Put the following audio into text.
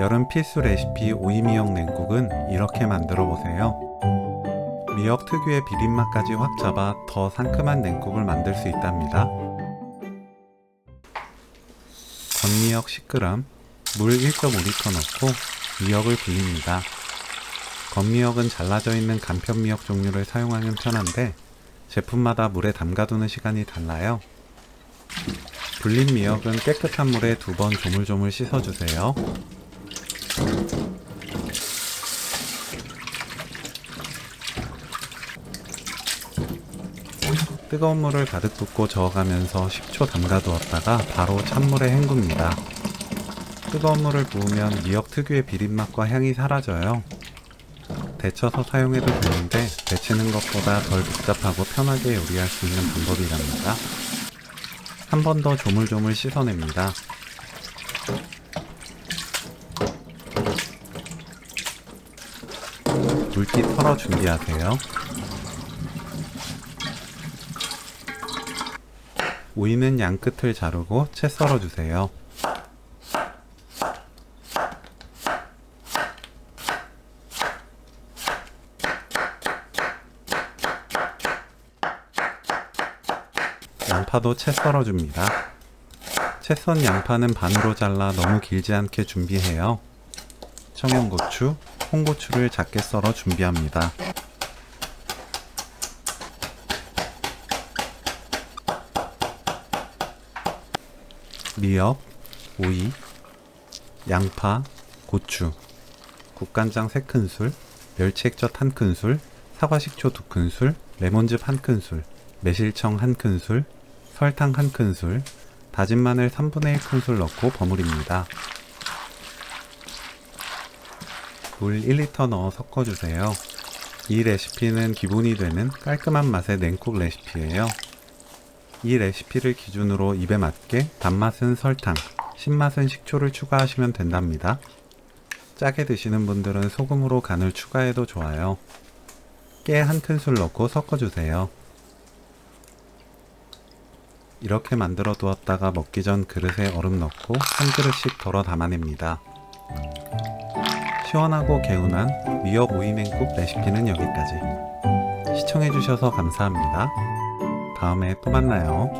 여름 필수 레시피 오이미역 냉국은 이렇게 만들어 보세요. 미역 특유의 비린맛까지 확 잡아 더 상큼한 냉국을 만들 수 있답니다. 건미역 10g, 물 1.5L 넣고 미역을 불립니다. 건미역은 잘라져 있는 간편미역 종류를 사용하면 편한데 제품마다 물에 담가두는 시간이 달라요. 불린 미역은 깨끗한 물에 2번 조물조물 씻어주세요. 뜨거운 물을 가득 붓고 저어가면서 10초 담가두었다가 바로 찬물에 헹굽니다. 뜨거운 물을 부으면 미역 특유의 비린맛과 향이 사라져요. 데쳐서 사용해도 되는데 데치는 것보다 덜 복잡하고 편하게 요리할 수 있는 방법이랍니다. 한 번 더 조물조물 씻어냅니다. 물기 털어 준비하세요. 오이는 양끝을 자르고 채 썰어주세요. 양파도 채 썰어줍니다. 채 썬 양파는 반으로 잘라 너무 길지 않게 준비해요. 청양고추, 홍고추를 작게 썰어 준비합니다. 미역, 오이, 양파, 고추, 국간장 3큰술, 멸치액젓 1큰술, 사과식초 2큰술, 레몬즙 1큰술, 매실청 1큰술, 설탕 1큰술, 다진 마늘 3분의 1큰술 넣고 버무립니다. 물 1리터 넣어 섞어주세요. 이 레시피는 기본이 되는 깔끔한 맛의 냉국 레시피예요. 이 레시피를 기준으로 입에 맞게 단맛은 설탕, 신맛은 식초를 추가하시면 된답니다. 짜게 드시는 분들은 소금으로 간을 추가해도 좋아요. 깨 1큰술 넣고 섞어주세요. 이렇게 만들어 두었다가 먹기 전 그릇에 얼음 넣고 한 그릇씩 덜어 담아냅니다. 시원하고 개운한 미역 오이 냉국 레시피는 여기까지. 시청해주셔서 감사합니다. 다음에 또 만나요.